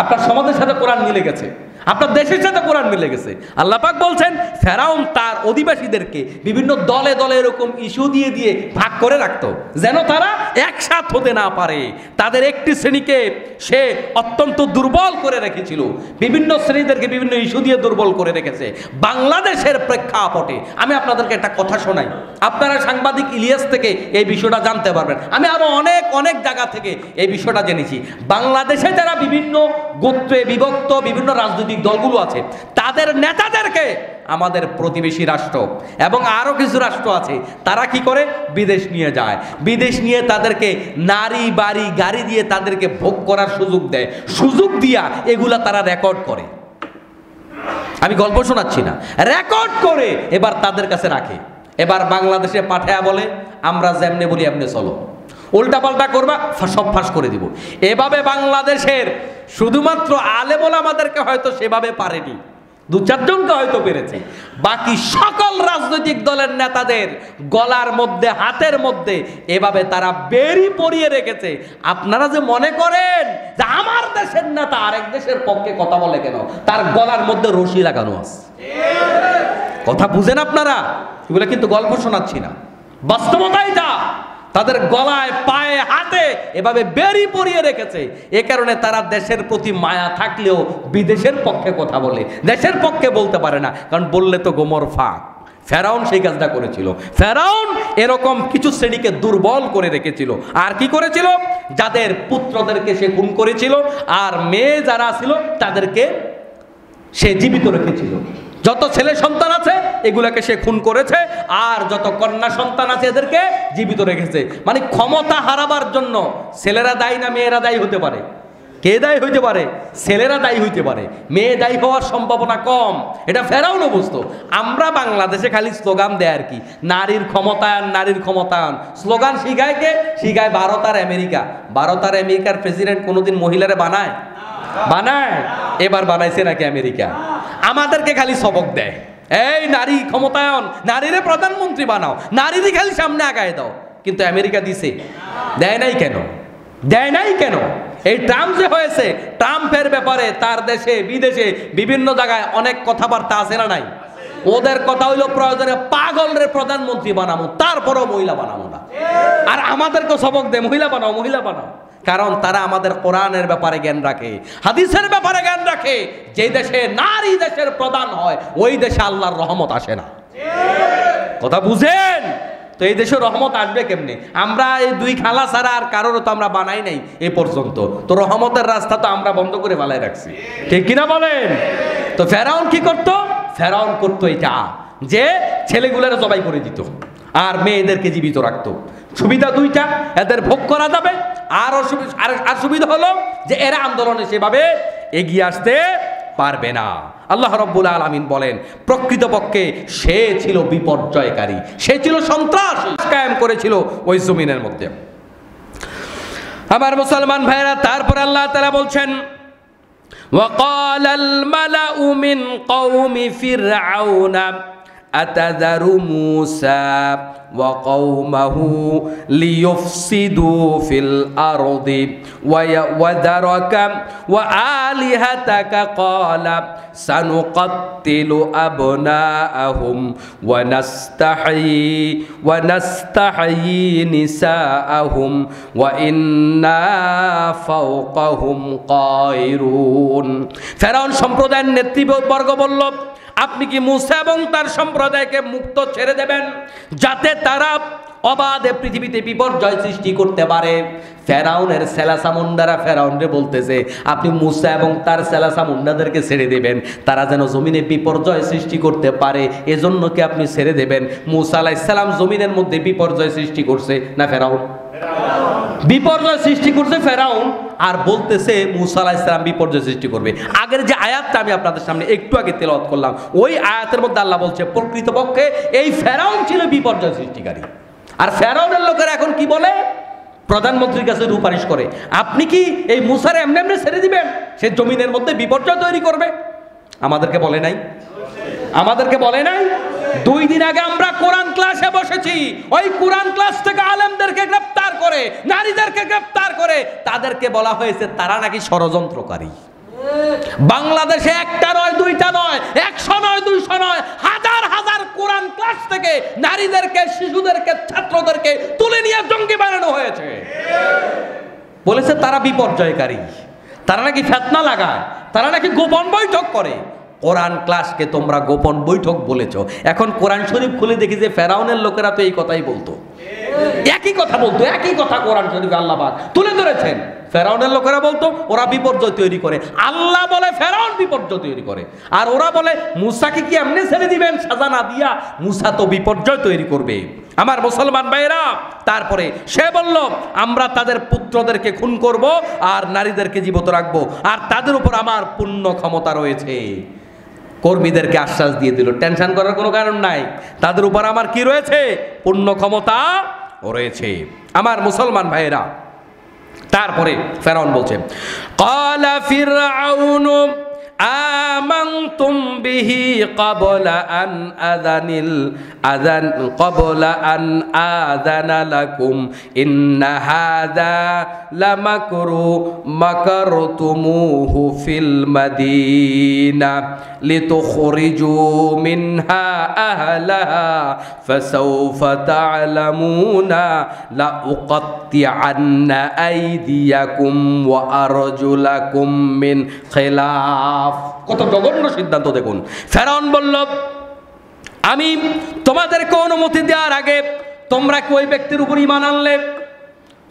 আপনার সমাজের সাথে কোরআন মিলে গেছে, আপনার দেশের সাথে কোরআন মিলে গেছে। আল্লাহ পাক বলছেন ফেরাউন তার অধিবাসীদেরকে বিভিন্ন দলে দলে এরকম ইস্যু দিয়ে দিয়ে ভাগ করে রাখতো, যেন তারা একসাথ হতে না পারে। তাদের একটি শ্রেণীকে সে অত্যন্ত দুর্বল করে রেখেছিল, বিভিন্ন শ্রেণীদেরকে বিভিন্ন ইস্যু দিয়ে দুর্বল করে রেখেছে। বাংলাদেশের প্রেক্ষাপটে আমি আপনাদেরকে একটা কথা শোনাই, আপনারা সাংবাদিক ইলিয়াস থেকে এই বিষয়টা জানতে পারবেন। আমি আরো অনেক অনেক জায়গা থেকে এই বিষয়টা জেনেছি। বাংলাদেশে যারা বিভিন্ন গোত্রে বিভক্ত বিভিন্ন রাজনৈতিক দলগুলো আছে, তাদের নেতাদেরকে আমাদের প্রতিবেশী রাষ্ট্র এবং আরো কিছু রাষ্ট্র আছে, তারা কি করে? বিদেশ নিয়ে যায়। বিদেশ নিয়ে তাদেরকে নারী বাড়ি গাড়ি দিয়ে তাদেরকে ভোগ করার সুযোগ দেয়। সুযোগ দিয়া এগুলা তারা রেকর্ড করে। আমি গল্প শোনাচ্ছি না, রেকর্ড করে এবার তাদের কাছে রাখে। এবার বাংলাদেশে পাঠায়া বলে আমরা যেমনে বলি এমনি চলো, উল্টা পাল্টা করবা সব ফাঁস করে দিব। এভাবে বাংলাদেশের শুধুমাত্র আলেম ওলামাদেরকে হয়তো সেভাবে পারেনি, দু চারজনকে হয়তো পেরেছে, বাকি সকল রাজনৈতিক দলের নেতাদের গলার মধ্যে হাতের মধ্যে এভাবে তারা বেরি পরিয়ে রেখেছে। আপনারা যে মনে করেন যে আমার দেশের নেতা আরেক দেশের পক্ষে কথা বলে কেন, তার গলার মধ্যে রশি লাগানো আছে। কথা বুঝেন আপনারা? এগুলো কিন্তু গল্প শোনাচ্ছি না, বাস্তবতা এটা। তাদের গলায় পায়ে হাতে এভাবে বেরি পরিয়ে রেখেছে। এ কারণে তারা দেশের প্রতি মায়া থাকলেও বিদেশের পক্ষে কথা বলে, দেশের পক্ষে বলতে পারে না, কারণ বললে তো গোমর ফাঁক। ফেরাউন সেই কাজটা করেছিল। ফেরাউন এরকম কিছু শ্রেণীকে দুর্বল করে রেখেছিল। আর কি করেছিল? যাদের পুত্রদেরকে সে খুন করেছিল, আর মেয়ে যারা ছিল তাদেরকে সে জীবিত রেখেছিল। যত ছেলে সন্তান আছে এগুলাকে সে খুন করেছে, আর যত কন্যা সন্তান আছে এদেরকে জীবিত রেখেছে। মানে ক্ষমতা হারাবার জন্য ছেলেরা দায়ী না মেয়েরা দায়ী হতে পারে? কে দায়ী হইতে পারে? ছেলেরা দায়ী হইতে পারে, মেয়ে দায়ী হওয়ার সম্ভাবনা কম। এটা ফেরাউনও বুঝতো। আমরা বাংলাদেশে খালি স্লোগান দেয় আর কি, নারীর ক্ষমতায়ন, নারীর ক্ষমতায়ন। স্লোগান শিখায় কে? শিখায় ভারত আর আমেরিকা। ভারত আর আমেরিকার প্রেসিডেন্ট কোনোদিন মহিলারে বানায়? বানায়? এবার বানাইছে নাকি আমেরিকা? আমাদেরকে খালি সবক দেয়, এই নারী ক্ষমতায়ন, নারীরে প্রধানমন্ত্রী বানাও, নারীরই খালি সামনে আগায় দাও। কিন্তু আমেরিকা দিছে? দেয় নাই কেন? দেয় নাই কেন? এই ট্রাম্প যে হয়েছে, ট্রাম্পের ব্যাপারে তার দেশে বিদেশে বিভিন্ন জায়গায় অনেক কথাবার্তা আছে না নাই? ওদের কথা হইলো প্রয়োজনে পাগলরে প্রধানমন্ত্রী বানাবো, তারপরও মহিলা বানাবো না। আর আমাদেরকে সবক দেয় মহিলা বানাও, মহিলা বানাও। কারণ তারা আমাদের কোরআনের ব্যাপারে জ্ঞান রাখে, হাদিসের ব্যাপারে জ্ঞান রাখে। যে দেশে নারী দেশের প্রধান হয় ওই দেশে আল্লাহর রহমত আসে না। কথা বুঝেন? তো এই দেশে রহমত আসবে কেমনে? আমরা এই দুই খালা ছাড়া আর কারোর তো আমরা বানাই নাই এ পর্যন্ত। তো রহমতের রাস্তা তো আমরা বন্ধ করে বালাই রাখছি, ঠিক কিনা বলেন? তো ফেরাউন কি করতো? ফেরাউন করতো এটা যে ছেলেগুলোর জবাই করে দিত আর মেয়েদেরকে জীবিত রাখতো। সুবিধা দুইটা, এদের ভোগ করা যাবে, আর সুবিধা হলো যে এরা আন্দোলনে সেভাবে এগিয়ে আসতে পারবে না। আল্লাহ রাব্বুল আলামিন বলেন প্রকৃতপক্ষে সে ছিল বিপর্যয়কারী, সে ছিল সন্ত্রাস কায়েম করেছিল ওই জমিনের মধ্যে। আমার মুসলমান ভাইরা, তারপর আল্লাহ তাআলা বলছেন ওয়াকালাল মালাউ মিন কওমি ফিরআউনা أتذر موسى وقومه ليفسدوا في الأرض وذرك وآلهتك قال سنقتل أبناءهم ونستحيي نساءهم وإنا فوقهم قاهرون। ফেরাউন সম্প্রদায়ের নেতৃবর্গ বলল, আপনি কি মুসা এবং তার সম্প্রদায়কে মুক্ত ছেড়ে দেবেন যাতে তারা অবাধে পৃথিবীতে বিপর্যয় সৃষ্টি করতে পারে। ফেরাউনের সেলাসামুন্ডারা ফেরাউনরে বলতেছে, আপনি মুসা এবং তার সেলাসামুন্ডাদেরকে ছেড়ে দেবেন, তারা যেন জমিনে বিপর্যয় সৃষ্টি করতে পারে, এজন্য কি আপনি ছেড়ে দেবেন? মুসা আলাইহিস সালাম জমিনের মধ্যে বিপর্যয় সৃষ্টি করছে না ফেরাউন? বিপর্যয় সৃষ্টি করছে ফেরাউন, আর বলতেছে মুসা আলাইহিস সালাম বিপর্যয় সৃষ্টি করবে। আগের যে আয়াতটা আমি আপনাদের সামনে একটু আগে তেলাওয়াত করলাম, ওই আয়াতের মধ্যে আল্লাহ বলছে প্রকৃতপক্ষে এই ফেরাউন ছিল বিপর্যয় সৃষ্টিকারী। আর ফেরাউনের লোকেরা এখন কি বলে? প্রধানমন্ত্রীর কাছে সুপারিশ করে, আপনি কি এই মুসারে এমনি এমনি ছেড়ে দিবেন? সে জমিনের মধ্যে বিপর্যয় তৈরি করবে। আমাদেরকে বলে নাই? আমাদেরকে বলে নাই? 2 দিন আগে আমরা কোরআন ক্লাসে বসেছি, ওই কোরআন ক্লাস থেকে আলেমদেরকে গ্রেফতার করে, নারীদেরকে গ্রেফতার করে তাদেরকে বলা হয়েছে তারা নাকি ষড়যন্ত্রকারী। বাংলাদেশে একটা নয়, দুইটা নয়, 100 নয়, 200 নয়, হাজার হাজার কোরআন ক্লাস থেকে নারীদেরকে, শিশুদেরকে, ছাত্রদেরকে তুলে নিয়ে জঙ্গি বানানো হয়েছে। বলেছে তারা বিপর্যয়কারী, তারা নাকি ফিতনা লাগায়, তারা নাকি গোপন বৈঠক করে। কোরআন ক্লাসকে তোমরা গোপন বৈঠক বলেছ। এখন কোরআন শরীফ খুলে দেখি যে ফেরাউনের লোকেরা তো এই কথাই বলতো, একই কথা বলতো, একই কথা কোরআন শরীফে আল্লাহ পাক তুলে ধরেছেন। ফেরাউনের লোকেরা বলতো ওরা বিপর্যয় তৈরি করে, আল্লাহ বলে ফেরাউন বিপর্যয় তৈরি করে। আর ওরা বলে মুসাকে কি এমনি ছেড়ে দিবেন সাজা না দিয়া? মুসা তো বিপর্যয় তৈরি করবে। আমার মুসলমান ভাইরা, তারপরে সে বলল আমরা তাদের পুত্রদেরকে খুন করব আর নারীদেরকে জীবিত রাখবো, আর তাদের উপর আমার পূর্ণ ক্ষমতা রয়েছে। কর্মীদেরকে আশ্বাস দিয়ে দিল, টেনশন করার কোনো কারণ নাই, তাদের উপর আমার কি রয়েছে? পূর্ণ ক্ষমতা রয়েছে। আমার মুসলমান ভাইয়েরা, তারপরে ফেরাউন বলছে, ক্বালা ফিরআউনু আমানতুম বিহি ক্বাবলা আন আযানা লাকুম ইন্না হাযা লামাকরু মাকারতুমুহু ফিল মাদিনা লিতুখরিজু মিনহা আহলাহা ফাসাউফা তা'লামুনা লা উকাত্তিআন্না আইদিয়াকুম ওয়া আরজুলাকুম মিন খিলাফ। কত জঘন্য সিদ্ধান্ত দেখুন। ফেরাউন বলল, আমি তোমাদেরকে অনুমতি দেওয়ার আগে তোমরা কি ওই ব্যক্তির উপর ঈমান আনলে?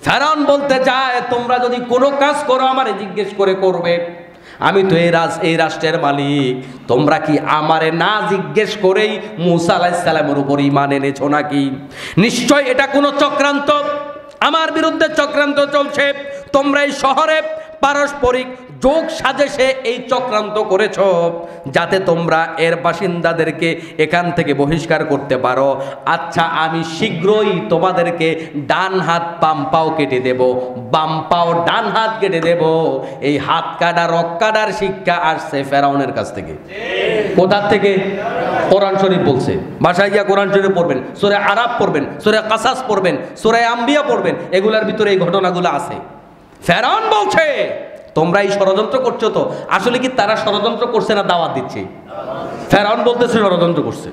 ফেরাউন বলতে চায়, তোমরা যদি কোনো কাজ করো আমারে জিজ্ঞেস করে করবে, আমি তো এই রাষ্ট্রের মালিক, তোমরা কি আমারে না জিজ্ঞেস করেই মুসা আলাইহিস সালামের উপর ঈমান এনেছো নাকি? নিশ্চয় এটা কোনো চক্রান্ত, আমার বিরুদ্ধে চক্রান্ত চলছে। তোমরা এই শহরে পারস্পরিক যোগ সাজেশে এই চক্রান্ত করেছ যাতে তোমরা এর বাসিন্দাদেরকে এখান থেকে বহিষ্কার করতে পারো। আচ্ছা, আমি শীঘ্রই তোমাদেরকে ডান হাত বাম পাও কেটে দেব, বাম পাও ডান হাত কেটে দেব। এই হাত কাটা রক কাটার শিক্ষা আসছে ফেরাউনের কাছ থেকে। কোথা থেকে? কোরআন শরীফ বলছে, বাসায় গিয়া কোরআন শরীফ পড়বেন, সূরা আরাব পড়বেন, সূরা কাসাস পড়বেন, সূরা আম্বিয়া পড়বেন, এগুলার ভিতরে এই ঘটনাগুলো আছে। ফেরাউন বলছে তোমরা এই ষড়যন্ত্র করছো। তো আসলে কি তারা ষড়যন্ত্র করছে না দাওয়াত দিচ্ছে? ফেরাউন বলতেছে ষড়যন্ত্র করছে।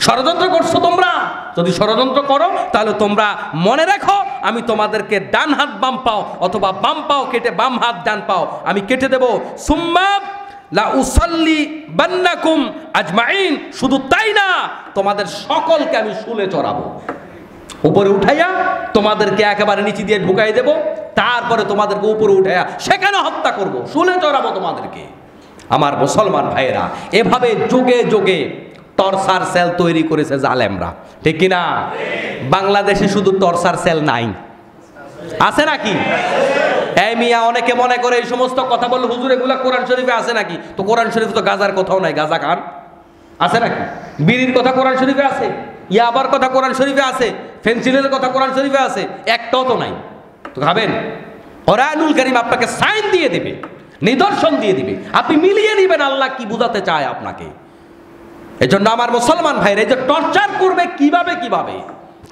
ষড়যন্ত্র করছো তোমরা? যদি ষড়যন্ত্র করো তাহলে তোমরা মনে রাখো, আমি তোমাদেরকে ডান হাত বাম পাও অথবা বাম পাও কেটে বাম হাত ডান পাও আমি কেটে দেব। সুম্মা লা উসাল্লি বান্নাকুম আজমাইন, শুধু তাই না, তোমাদের সকলকে আমি শুলে চড়াবো, উপরে উঠাইয়া তোমাদেরকে একেবারে নিচে দিয়ে ঢুকাই দেব, তারপরে তোমাদেরকে উপরে উঠাইয়া সেখানে হত্যা করব, শুলে চড়াবো তোমাদেরকে। আমার মুসলমান ভাইয়েরা, এভাবে যুগে যুগে টর্চার সেল তৈরি করেছে জালেমরা, ঠিক কিনা? বাংলাদেশে শুধু টর্চার সেল নাই, আছে নাকি? এই মিয়া, অনেকে মনে করে এই সমস্ত কথা বললে হুজুর এগুলা কোরআন শরীফে আছে নাকি? তো কোরআন শরীফে তো গাজার কথাও নাই, গাজা খান আছে নাকি? বিড়ির কথা কোরআন শরীফে আছে, ইয়াবার কথা কোরআন শরীফে আছে, ফেন্সিলের কথা কোরআন শরীফে আছে, একটাও তো নাই। তো খাবেন? কোরআনুল কারীম আপনাকে সাইন দিয়ে দিবে, নিদর্শন দিয়ে দিবে, আপনি মিলিয়ে নিবেন আল্লাহ কি বুঝাতে চায় আপনাকে। এই জন্য আমার মুসলমান ভাইরা, এই যে টর্চার করবে কিভাবে কিভাবে,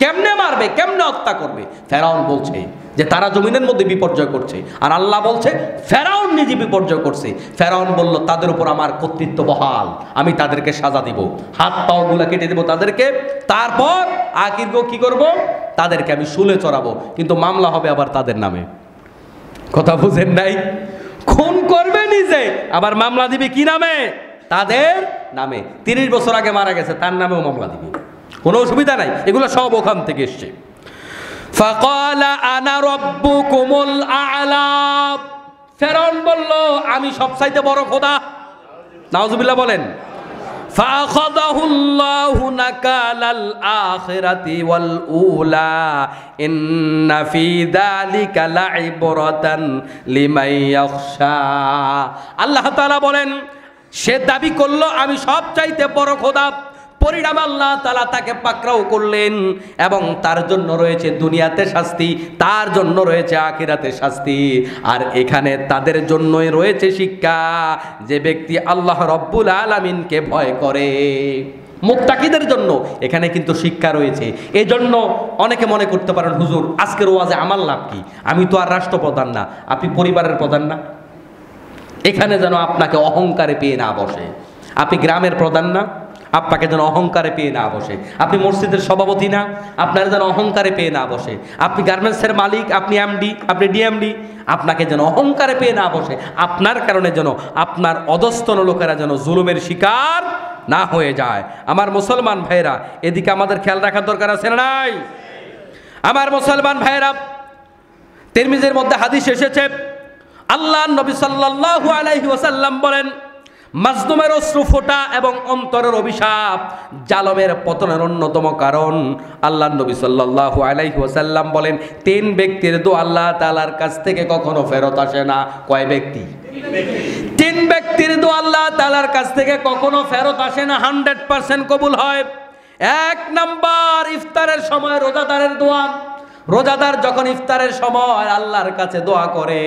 কেমনে মারবে, কেমনে হত্যা করবে, ফেরাউন বলছে যে তারা জমিনের মধ্যে বিপর্যয় করছে, আর আল্লাহ বলছে ফেরাউন নিজে বিপর্যয় করছে। ফেরাউন বলল তাদের উপর আমার কর্তৃত্ব বহাল, আমি তাদেরকে সাজা দিব, হাত পাও গুলা কেটে দেবো তাদেরকে, তারপর আখির কি করব, তাদেরকে আমি শুলে চড়াবো, কিন্তু মামলা হবে আবার তাদের নামে। কথা বুঝেন নাই? খুন করবে নিজে, আবার মামলা দিবে কি নামে? তাদের নামে। 30 বছর আগে মারা গেছে, তার নামেও মামলা দিবে, কোনো অসুবিধা নাই। এগুলো সব ওখান থেকে এসছে। ফাকালা আনা রাব্বুকুমুল আ'লা। ফেরাউন বলল আমি সবচাইতে বড় খোদা। নাউজুবিল্লাহ বলেন। ফাআখাযাহুল্লাহু নাকালাল আখিরাতি ওয়াল উলা ইন্না ফি যালিকা লাইবরাতান লিমান ইয়াখশা। আল্লাহ তাআলা বলেন সে দাবি করলো আমি সবচাইতে বড় খোদা, পরিণাম আল্লাহ তাআলা তাকে পাকড়াও করলেন এবং তার জন্য রয়েছে দুনিয়াতে শাস্তি, তার জন্য রয়েছে আখিরাতে শাস্তি। আর এখানে তাদের জন্যই রয়েছে শিক্ষা, যে ব্যক্তি আল্লাহ রব্বুল আলামিনকে ভয় করে। মুত্তাকিদের জন্য এখানে কিন্তু শিক্ষা রয়েছে। এই জন্য অনেকে মনে করতে পারেন হুজুর আজকের ওয়াজে আমার লাভ কি, আমি তো আর রাষ্ট্রপ্রধান না, আপনি পরিবারের প্রধান না। এখানে যেন আপনাকে অহংকারে পেয়ে না বসে। আপনি গ্রামের প্রধান না, আপনাকে যেন অহংকারে পেয়ে না বসে। আপনি মসজিদের সভাপতি না, আপনার যেন অহংকারে পেয়ে না বসে। আপনি গার্মেন্টসের মালিক, আপনি এমডি, আপনি ডিএমডি, আপনাকে যেন অহংকারে পেয়ে না বসে। আপনার কারণে যেন আপনার অধস্তন লোকেরা যেন জুলুমের শিকার না হয়ে যায়। আমার মুসলমান ভাইরা, এদিকে আমাদের খেয়াল রাখার দরকার আছে না নাই? আমার মুসলমান ভাইরা, তিরমিজির মধ্যে হাদিস এসেছে, আল্লাহর নবী সাল্লাল্লাহু আলাইহি ওয়াসাল্লাম বলেন মাজলুমের অশ্রু ফোঁটা এবং অন্তরের অভিশাপ জালেমের পতনের অন্যতম কারণ। আল্লাহর নবী সাল্লাল্লাহু আলাইহি ওয়াসাল্লাম বলেন তিন ব্যক্তির দোয়া আল্লাহ তাআলার কাছ থেকে কখনো ফেরত আসে না। কয় ব্যক্তি? তিন ব্যক্তির দোয়া আল্লাহ তাআলার কাছ থেকে কখনো ফেরত আসে না, 100% কবুল হয়। এক নাম্বার ইফতারের সময় রোজাদারের দোয়া। রোজাদার যখন ইফতারের সময় আল্লাহর কাছে দোয়া করে,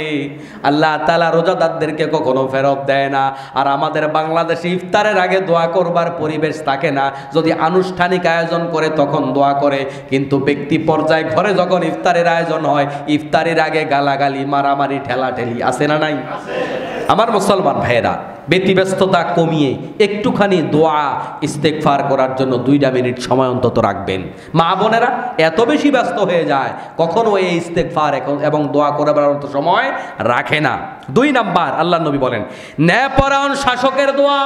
আল্লাহ তাআলা রোজাদারদেরকে কখনো ফেরত দেয় না। আর আমাদের বাংলাদেশে ইফতারের আগে দোয়া করবার পরিবেশ থাকে না। যদি আনুষ্ঠানিক আয়োজন করে তখন দোয়া করে, কিন্তু ব্যক্তি পর্যায়ে ঘরে যখন ইফতারের আয়োজন হয়, ইফতারের আগে গালাগালি, মারামারি, ঠেলাঠেলি আছে না নাই? আমার মুসলমান ভাইয়েরা, ব্যতিব্যস্ততা কমিয়ে একটুখানি দোয়া ইস্তেগফার করার জন্য 2 মিনিট সময় অন্তত রাখবেন। মা বোনেরা এত বেশি ব্যস্ত হয়ে যায়, কখনো এই ইস্তেগফার এবং দোয়া করার মতো সময় রাখে না। 2 নাম্বার, আল্লাহর নবী বলেন ন্যায়পরায়ণ শাসকের দোয়া।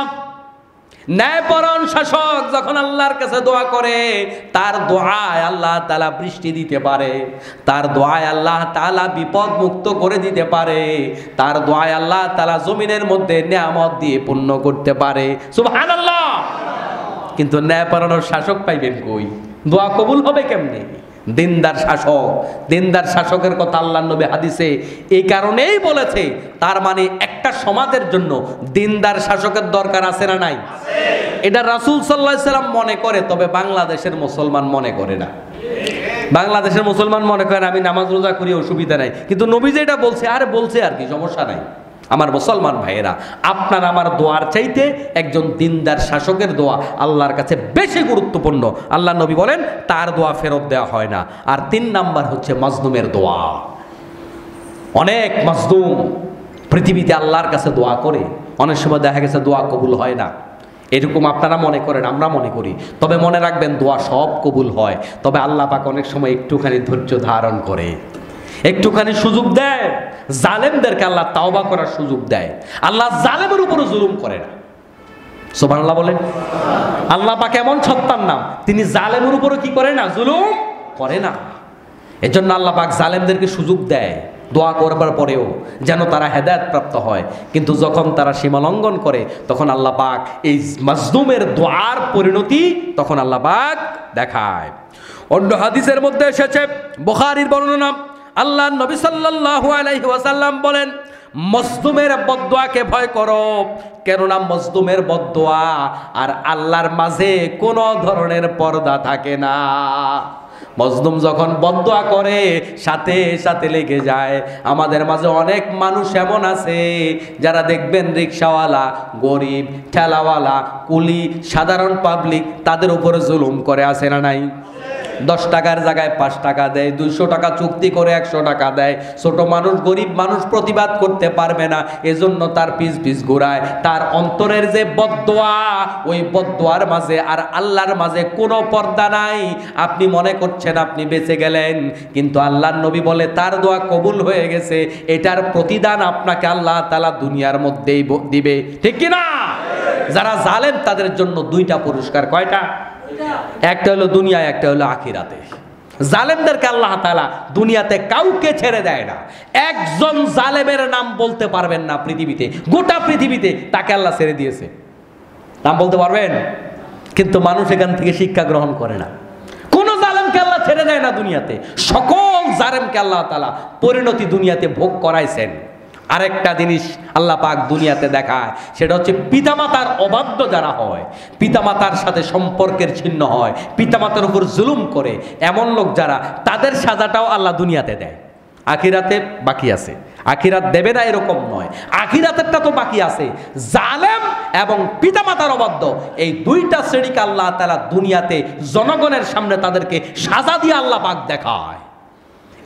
ন্যায়পরায়ণ শাসক যখন আল্লাহর কাছে দোয়া করে, তার দোয়ায় আল্লাহ তাআলা বৃষ্টি দিতে পারে, তার দোয়ায় আল্লাহ তাআলা বিপদ মুক্ত করে দিতে পারে, তার দোয়ায় আল্লাহ তাআলা জমিনের মধ্যে নিয়ামত দিয়ে পূর্ণ করতে পারে। সুবহানাল্লাহ। কিন্তু ন্যায়পরায়ণ শাসক পাইবেন কই? দোয়া কবুল হবে কেমনে? দিনদার শাসক, দিনদার শাসকের কথা আল্লাহর নবী হাদিসে এই কারণেই বলেছে। তার মানে একটা সমাজের জন্য দিনদার শাসকের দরকার আছে না নাই? এটা রাসূল সাল্লাল্লাহু আলাইহি সাল্লাম মনে করে, তবে বাংলাদেশের মুসলমান মনে করে না। বাংলাদেশের মুসলমান মনে করেন আমি নামাজ রোজা করি, অসুবিধা নাই, কিন্তু নবী যেটা বলছে আরে বলছে আর কি, সমস্যা নাই। আমার মুসলমান ভাইয়েরা, আপনার আমার দোয়ার চাইতে একজন দিনদার শাসকের দোয়া আল্লাহর কাছে বেশি গুরুত্বপূর্ণ। আল্লাহ নবী বলেন তার দোয়া ফেরত দেওয়া হয় না। আর 3 নাম্বার হচ্ছে মাজলুমের দোয়া। অনেক মাজলুম পৃথিবীতে আল্লাহর কাছে দোয়া করে, অনেক সময় দেখা গেছে দোয়া কবুল হয় না। এরকম আপনারা মনে করেন, আমরা মনে করি। তবে মনে রাখবেন দোয়া সব কবুল হয়, তবে আল্লাহ পাক অনেক সময় একটুখানি ধৈর্য ধারণ করে, একটুখানি সুযোগ দেয়। জালেমদেরকে আল্লাহ তাওবা করার সুযোগ দেয়। আল্লাহ জালেমের উপরে জুলুম করে না। সুবহানাল্লাহ বলেন। আল্লাহ পাক এমন সত্তার নাম, তিনি জালেমের উপরে কি করে না? জুলুম করে না। এজন্য আল্লাহ পাক জালেমদেরকে সুযোগ দেয় দোয়া করবার পরেও, যেন তারা হেদায়েত প্রাপ্ত হয়। কিন্তু যখন তারা সীমা লঙ্ঘন করে, তখন আল্লাহ পাক এই মাজলুমের দোয়ার পরিণতি তখন আল্লাহ পাক দেখায়। অন্য হাদিসের মধ্যে এসেছে, বুখারীর বর্ণনা, আল্লাহর নবী সাল্লাল্লাহু আলাইহি ওয়াসাল্লাম বলেন মজলুমের বদদোয়াকে ভয় করো, কেননা মজলুমের বদদোয়া আর আল্লাহর মাঝে কোনো ধরনের পর্দা থাকে না। মজলুম যখন বদদোয়া করে সাথে সাথে লেগে যায়। আমাদের মাঝে অনেক মানুষ এমন আছে যারা দেখবেন রিকশাওয়ালা, গরিব, ঠেলাওয়ালা, কুলি, সাধারণ পাবলিক তাদের উপরে জুলুম করে, আছে না নাই? 10 টাকার জায়গায় 5 টাকা দেয়, 200 টাকা চুক্তি করে 100 টাকা দেয়। ছোট মানুষ, গরিব মানুষ প্রতিবাদ করতে পারবে না, এজন্য তার পিছ পিছ ঘোরায়। তার অন্তরের যে বদদোয়া, ওই বদদোয়ার মাঝে আর আল্লাহর মাঝে কোনো পর্দা নাই। আপনি মনে করছেন আপনি বেঁচে গেলেন, কিন্তু আল্লাহর নবী বলে তার দোয়া কবুল হয়ে গেছে। এটার প্রতিদান আপনাকে আল্লাহ তাআলা দুনিয়ার মধ্যেই দিবে, ঠিক কি না? যারা জালেম তাদের জন্য 2টা পুরস্কার। কয়টা? একটা হলো দুনিয়ায়, একটা হলো আখিরাতে। জালেমদেরকে আল্লাহ তাআলা দুনিয়াতে কাউকে ছেড়ে দেয় না। একজন জালেমের নাম বলতে পারবেন না পৃথিবীতে, গোটা পৃথিবীতে তাকে আল্লাহ ছেড়ে দিয়েছে। নাম বলতে পারবেন? কিন্তু মানুষ এখান থেকে শিক্ষা গ্রহণ করে না। কোন জালেমকে আল্লাহ ছেড়ে দেয় না দুনিয়াতে, সকল জালেমকে আল্লাহ তাআলা পরিণতি দুনিয়াতে ভোগ করাইছেন। আরেকটা জিনিস আল্লাহ পাক দুনিয়াতে দেখায়, সেটা হচ্ছে পিতামাতার অবাধ্য যারা হয়, পিতামাতার সাথে সম্পর্কের ছিন্ন হয়, পিতামাতার উপর জুলুম করে এমন লোক যারা, তাদের সাজাটাও আল্লাহ দুনিয়াতে দেয়। আখিরাতে বাকি আছে, আখিরাত দেবে না এরকম নয়, আখিরাতেরটা তো বাকি আছে। জালেম এবং পিতামাতার অবাধ্য এই দুইটা শ্রেণীকে আল্লাহ তাআলা দুনিয়াতে জনগণের সামনে তাদেরকে সাজা দিয়ে আল্লাহ পাক দেখায়।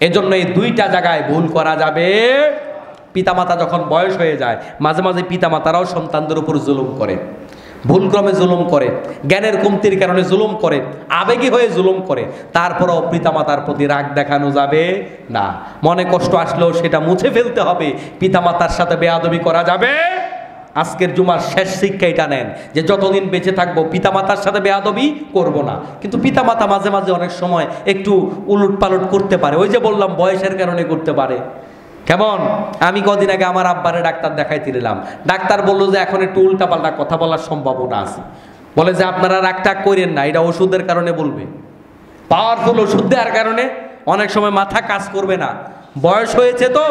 এজন্য এই দুইটা জায়গায় ভুল করা যাবে। পিতামাতা যখন বয়স হয়ে যায়, মাঝে মাঝে পিতামাতারাও সন্তানদের উপর জুলুম করে, ভুলক্রমে জুলুম করে, জ্ঞানের কমতির কারণে জুলুম করে, আবেগী হয়ে জুলুম করে। তারপরও পিতামাতার প্রতি রাগ দেখানো যাবে না। মনে কষ্ট আসলেও সেটা মুছে ফেলতে হবে। পিতামাতার সাথে বেয়াদবি করা যাবে। আজকের জুমার শেষ শিক্ষা এটা নেন যে যতদিন বেঁচে থাকবো পিতামাতার সাথে বেয়াদবি করব না। কিন্তু পিতামাতা মাঝে মাঝে অনেক সময় একটু উলট পালট করতে পারে, ওই যে বললাম বয়সের কারণে করতে পারে। কেমন? আমি কদিন আগে আমার আব্বারে ডাক্তার দেখাইতে দিলাম, ডাক্তার বললো যে এখন একটু উল্টাপাল্টা কথা বলার সম্ভাবনা আছে। বলে যে আপনারা রাগটাগ করেন না, এটা ওষুধের কারণে বলবে, পাওয়ারফুল ওষুধ দেওয়ার কারণে অনেক সময় মাথা কাজ করবে না, বয়স হয়েছে তো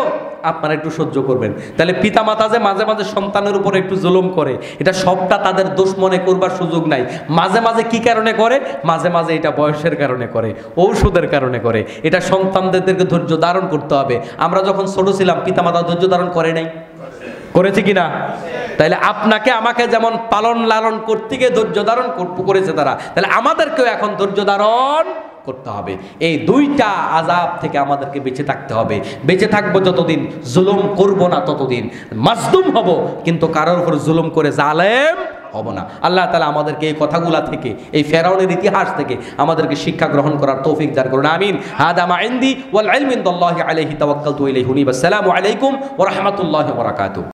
আপনারা একটু সহ্য করবেন। তাহলে পিতামাতা যে মাঝে মাঝে সন্তানের উপর একটু জুলুম করে, এটা সবটা তাদের দোষ মনে করবার সুযোগ নাই। মাঝে মাঝে কি কারণে করে? মাঝে মাঝে এটা বয়সের কারণে করে, ঔষধের কারণে করে। এটা সন্তানদেরকে ধৈর্য ধারণ করতে হবে। আমরা যখন ছোট ছিলাম পিতামাতা ধৈর্য ধারণ করে নাই? করেছে কিনা? তাইলে আপনাকে আমাকে যেমন পালন লালন করতে গিয়ে ধৈর্য ধারণ করেছে তারা, তাহলে আমাদেরকেও এখন ধৈর্য ধারণ করতে হবে। এই দুইটা আযাব থেকে আমাদেরকে বেঁচে থাকতে হবে। বেঁচে থাকবো যতদিন, জুলুম করব না ততদিন। মাজলুম হব কিন্তু কারোর উপর জুলুম করে জালেম হব না। আল্লাহ তাআলা আমাদেরকে এই কথাগুলা থেকে, এই ফেরাউনের ইতিহাস থেকে আমাদেরকে শিক্ষা গ্রহণ করার তৌফিক দান করুন। আমিন। হাদা মা ইনদি ওয়াল ইলমু ইনদাল্লাহি আলাইহি তাওয়াক্কালতু ইলাইহি। আসসালামু আলাইকুম ওয়া রাহমাতুল্লাহি ওয়া বারাকাতুহু।